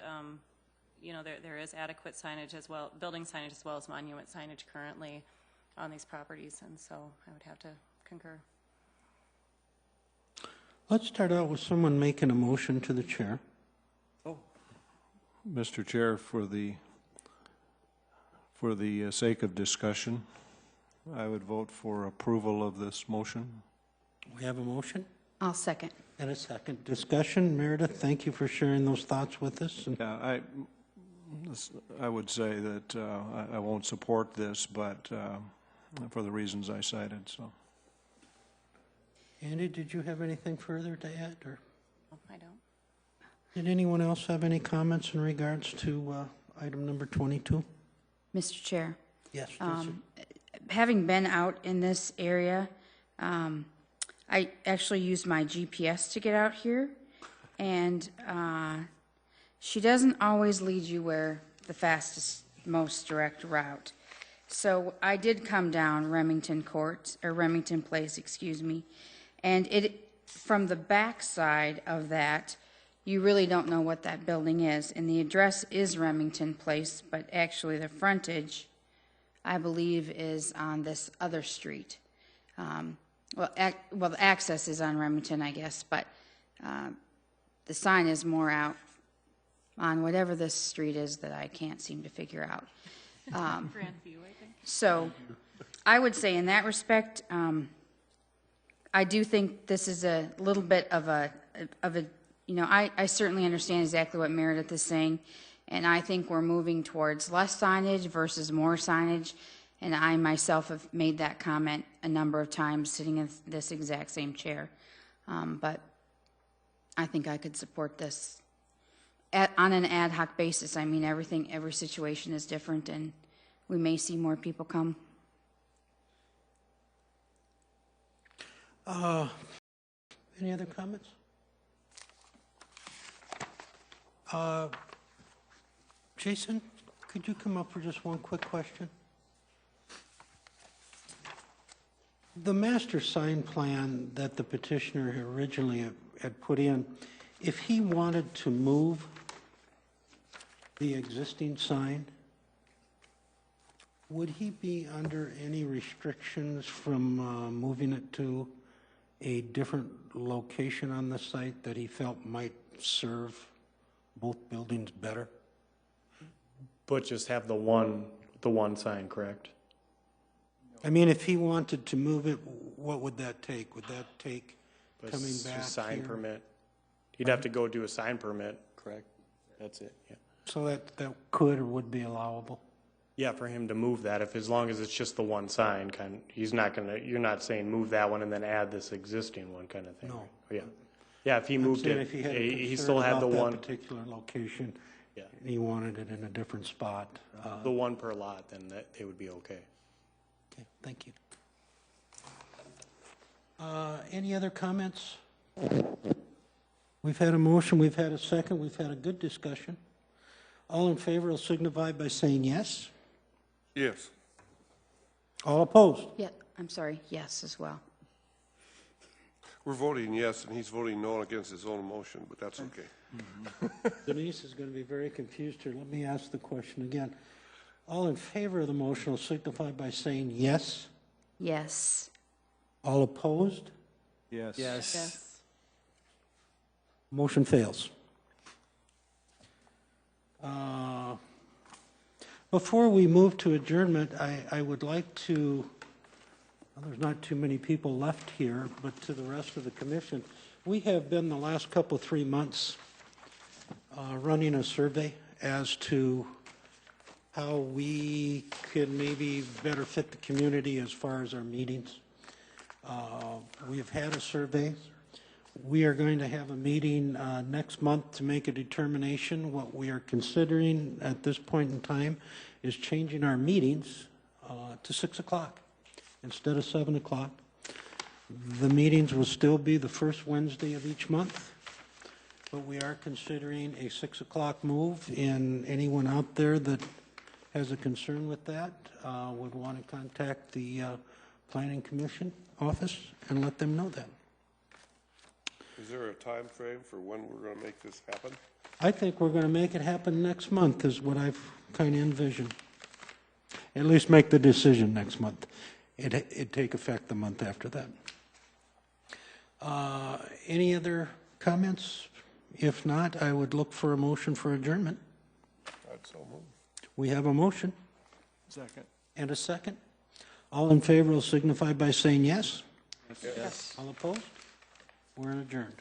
there is adequate signage as well, building signage as well as monument signage currently on these properties, and so I would have to concur. Let's start out with someone making a motion to the chair. Oh, Mr. Chair, for the sake of discussion, I would vote for approval of this motion. We have a motion? I'll second. And a second. Discussion. Meredith, thank you for sharing those thoughts with us. Yeah, I would say that I won't support this, but for the reasons I cited. So, Andy, did you have anything further to add? Or? No, I don't. Did anyone else have any comments in regards to item number 22? Mr. Chair. Yes. Having been out in this area, I actually used my GPS to get out here, and she doesn't always lead you where the fastest, most direct route. So I did come down Remington Place, excuse me, and from the back side of that, you really don't know what that building is, and the address is Remington Place, but actually the frontage, I believe, is on this other street. Well, the access is on Remington, I guess, but the sign is more out on whatever this street is that I can't seem to figure out. Grandview, I think. So I would say in that respect, I do think this is a little bit of a I certainly understand exactly what Meredith is saying, and I think we're moving towards less signage versus more signage. And I myself have made that comment a number of times sitting in this exact same chair. But I think I could support this on an ad hoc basis. I mean, every situation is different, and we may see more people come. Any other comments? Jason, could you come up for just one quick question? The master sign plan that the petitioner originally had put in, if he wanted to move the existing sign, would he be under any restrictions from moving it to a different location on the site that he felt might serve both buildings better? But just have the one sign, correct? I mean, if he wanted to move it, what would that take? Would that take But coming it's back just sign here? permit. You'd have to go do a sign permit, correct? That's it, yeah. So that could or would be allowable? Yeah, for him to move that, as long as it's just the one sign, he's not gonna, you're not saying move that one and then add this existing one kind of thing. No. right? Yeah. Yeah, if he moved it, If he had a he concern still had the about that one, particular location, Yeah. and he wanted it in a different spot. the one per lot, then they would be okay. Okay, thank you. Any other comments? We've had a motion, we've had a second, we've had a good discussion. All in favor will signify by saying yes. Yes. All opposed? Yeah, I'm sorry, yes as well. We're voting yes, and he's voting no against his own motion, but that's okay. Denise is going to be very confused here. Let me ask the question again. All in favor of the motion will signify by saying yes. Yes. All opposed? Yes. Yes. Motion fails. Before we move to adjournment, I would like to, well, there's not too many people left here, but to the rest of the commission, we have been the last couple, 3 months running a survey as to how we can maybe better fit the community as far as our meetings. We've had a survey. We are going to have a meeting next month to make a determination. What we are considering at this point in time is changing our meetings to 6 o'clock instead of 7 o'clock. The meetings will still be the first Wednesday of each month, but we are considering a 6 o'clock move, and anyone out there that has a concern with that would want to contact the Planning Commission office and let them know that. Is there a time frame for when we're going to make this happen? I think we're going to make it happen next month is what I've kind of envisioned. At least make the decision next month. It'd take effect the month after that. Any other comments? If not, I would look for a motion for adjournment. I'd so move. We have a motion. Second. And a second. All in favor will signify by saying yes. Yes. All opposed? We're adjourned.